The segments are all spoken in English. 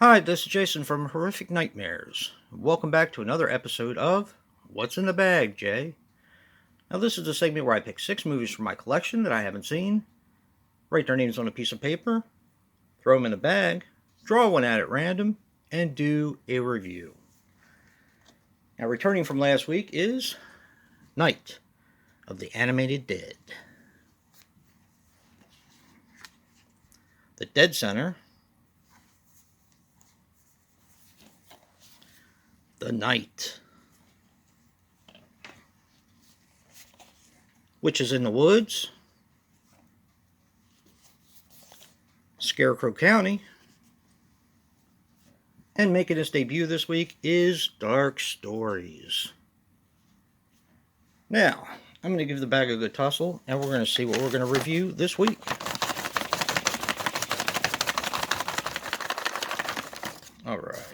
Hi, this is Jason from Horrific Nightmares. Welcome back to another episode of What's in the Bag, Jay? Now, this is the segment where I pick 6 movies from my collection that I haven't seen, write their names on a piece of paper, throw them in a bag, draw one out at random, and do a review. Now, returning from last week is Night of the Animated Dead. The Dead Center, The Night, Witches in the Woods, Scarecrow County, and making its debut this week is Dark Stories. Now, I'm going to give the bag a good tussle, and we're going to see what we're going to review this week. All right.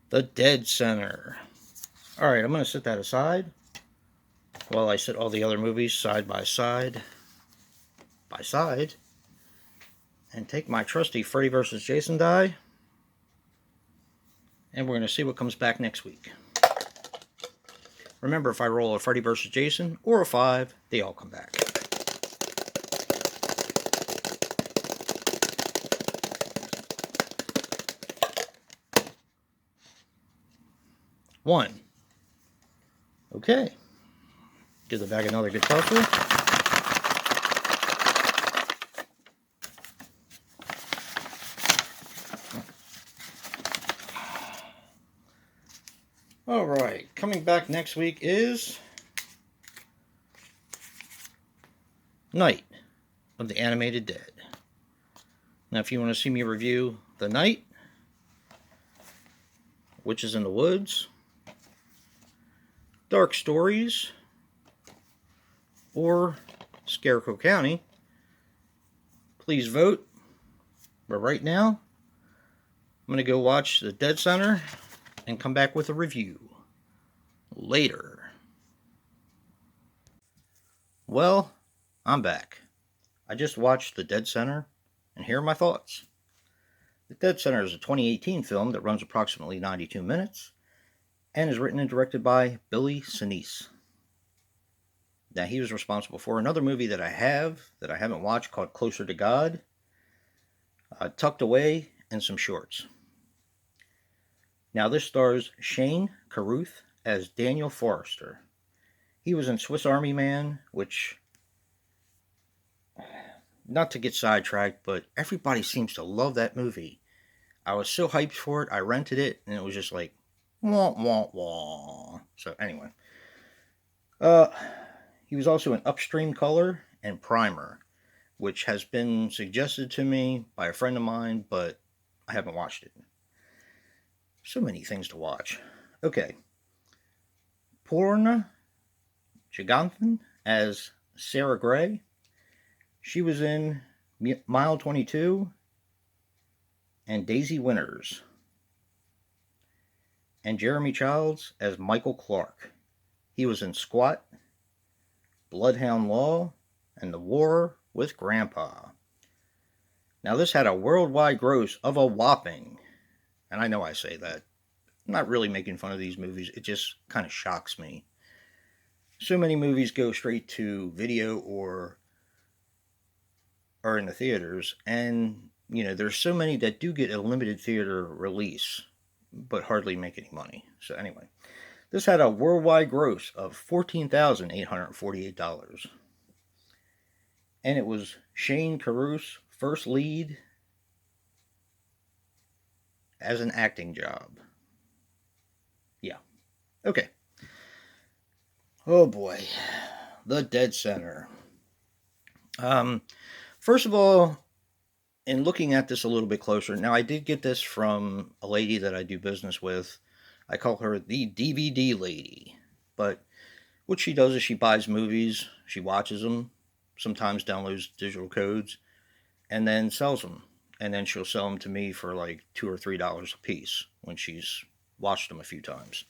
The Dead Center. All right, I'm going to set that aside while I set all the other movies side by side, and take my trusty Freddy vs. Jason die, and we're going to see what comes back next week. Remember, if I roll a Freddy vs. Jason or a 5, they all come back. One. Okay. Give the bag another good tussle. All right. Coming back next week is Night of the Animated Dead. Now, if you want to see me review The Night, Witches in the Woods, Dark Stories, or Scarecrow County, please vote. But right now, I'm going to go watch The Dead Center and come back with a review later. Well, I'm back. I just watched The Dead Center, and here are my thoughts. The Dead Center is a 2018 film that runs approximately 92 minutes and is written and directed by Billy Sinise. Now, he was responsible for another movie that I haven't watched called Closer to God, Tucked Away, and some shorts. Now, this stars Shane Carruth as Daniel Forrester. He was in Swiss Army Man, which, not to get sidetracked, but everybody seems to love that movie. I was so hyped for it, I rented it, and it was just like, wah, wah, wah. So, anyway. He was also in Upstream Color and Primer, which has been suggested to me by a friend of mine, but I haven't watched it. So many things to watch. Okay. Poorna Jagannathan as Sarah Gray. She was in Mile 22 and Daisy Winters. And Jeremy Childs as Michael Clark. He was in Squat, Bloodhound Law, and The War with Grandpa. Now, this had a worldwide gross of a whopping, and I know I say that, I'm not really making fun of these movies, it just kind of shocks me. So many movies go straight to video or are in the theaters, and there's so many that do get a limited theater release but hardly make any money. So anyway, this had a worldwide gross of $14,848, and it was Shane Carruth's first lead as an acting job. Yeah. Okay. Oh boy. The Dead Center. First of all, in looking at this a little bit closer, now I did get this from a lady that I do business with. I call her the DVD lady. But what she does is she buys movies, she watches them, sometimes downloads digital codes, and then sells them. And then she'll sell them to me for like $2 or $3 a piece when she's watched them a few times.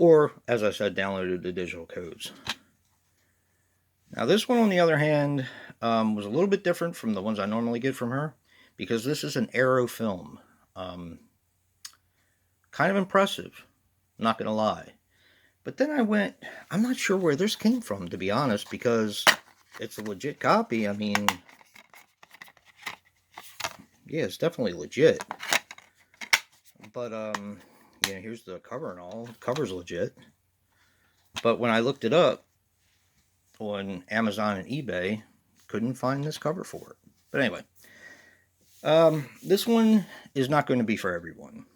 or, as I said, downloaded the digital codes. Now, this one, on the other hand, was a little bit different from the ones I normally get from her, because this is an Arrow film. Kind of impressive, not going to lie. But then I'm not sure where this came from, to be honest, because it's a legit copy. I mean, yeah, it's definitely legit. But, here's the cover and all. The cover's legit. But when I looked it up on Amazon and eBay, couldn't find this cover for it. But anyway, this one is not going to be for everyone.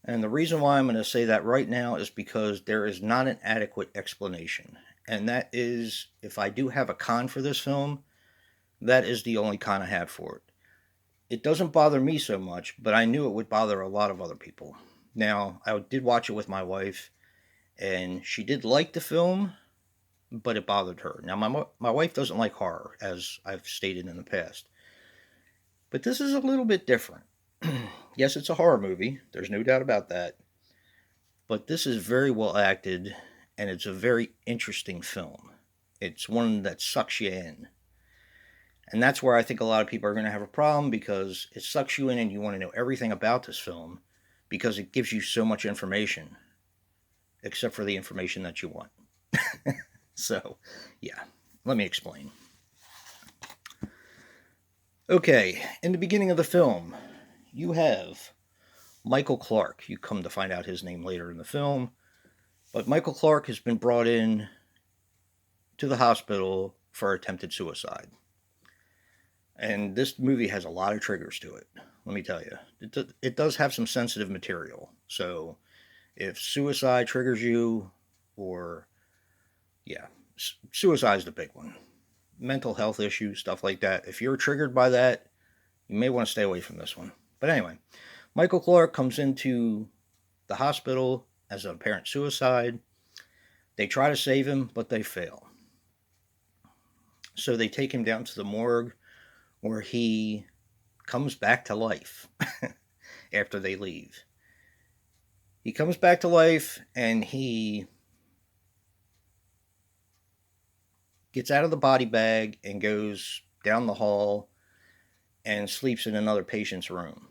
And the reason why I'm going to say that right now is because there is not an adequate explanation. And that is, if I do have a con for this film, that is the only con I have for it. It doesn't bother me so much, but I knew it would bother a lot of other people. Now, I did watch it with my wife, and she did like the film, but it bothered her. Now, my wife doesn't like horror, as I've stated in the past. But this is a little bit different. Yes, it's a horror movie. There's no doubt about that. But this is very well acted, and it's a very interesting film. It's one that sucks you in. And that's where I think a lot of people are going to have a problem, because it sucks you in and you want to know everything about this film because it gives you so much information, except for the information that you want. So, yeah, let me explain. Okay, in the beginning of the film, you have Michael Clark. You come to find out his name later in the film. But Michael Clark has been brought in to the hospital for attempted suicide. And this movie has a lot of triggers to it, let me tell you. It does have some sensitive material. So if suicide triggers you, or, suicide is the big one. Mental health issues, stuff like that. If you're triggered by that, you may want to stay away from this one. But anyway, Michael Clark comes into the hospital as an apparent suicide. They try to save him, but they fail. So they take him down to the morgue, where he comes back to life after they leave. He comes back to life, and he gets out of the body bag and goes down the hall and sleeps in another patient's room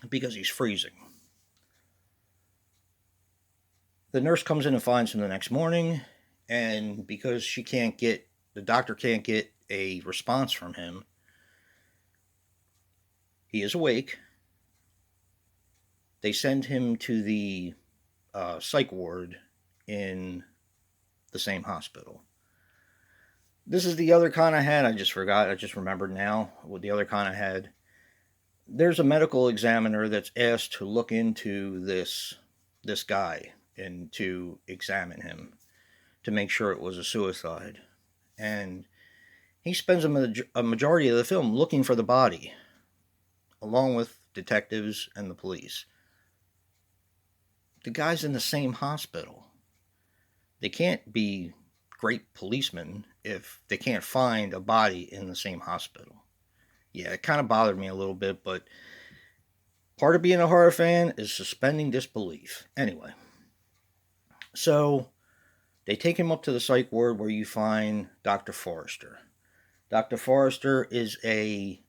because he's freezing. The nurse comes in and finds him the next morning, and because the doctor can't get a response from him, he is awake. They send him to the psych ward in the same hospital. This is the other con I had. I just forgot. I just remembered now what the other con I had. There's a medical examiner that's asked to look into this guy and to examine him to make sure it was a suicide. And he spends a majority of the film looking for the body, along with detectives and the police. The guy's in the same hospital. They can't be great policemen if they can't find a body in the same hospital. Yeah, it kind of bothered me a little bit, but part of being a horror fan is suspending disbelief. Anyway, so they take him up to the psych ward, where you find Dr. Forrester. Dr. Forrester is a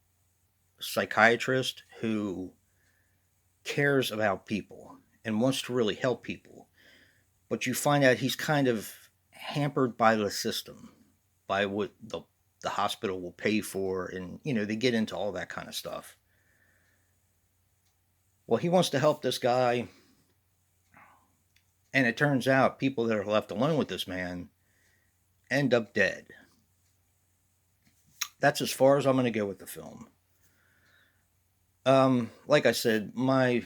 psychiatrist who cares about people and wants to really help people. But you find out he's kind of hampered by the system, by what the hospital will pay for, and, they get into all that kind of stuff. Well, he wants to help this guy, and it turns out people that are left alone with this man end up dead. That's as far as I'm going to go with the film. Like I said, my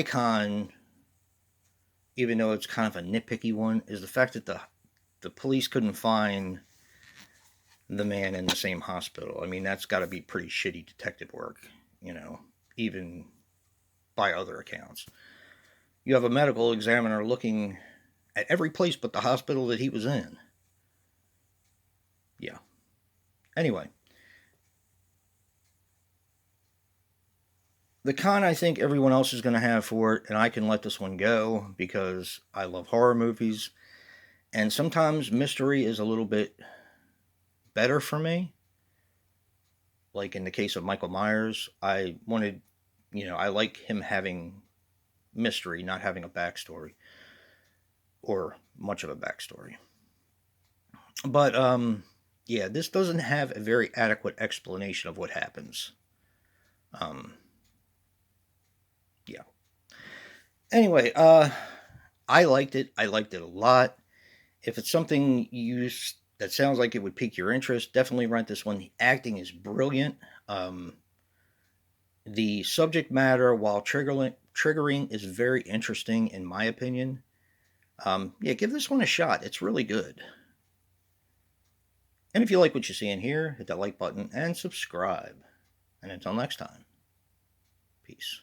con, even though it's kind of a nitpicky one, is the fact that the police couldn't find the man in the same hospital. I mean, that's got to be pretty shitty detective work, even by other accounts. You have a medical examiner looking at every place but the hospital that he was in. Yeah. Anyway, The con I think everyone else is going to have for it, and I can let this one go because I love horror movies, and sometimes mystery is a little bit better for me. Like in the case of Michael Myers, I like him having mystery, not having a backstory or much of a backstory. But yeah, this doesn't have a very adequate explanation of what happens. Um, yeah. Anyway, I liked it. I liked it a lot. If it's something that sounds like it would pique your interest, definitely rent this one. The acting is brilliant. Um, the subject matter, while triggering, is very interesting in my opinion. Yeah, give this one a shot. It's really good. And if you like what you see in here, hit that like button and subscribe. And until next time, peace.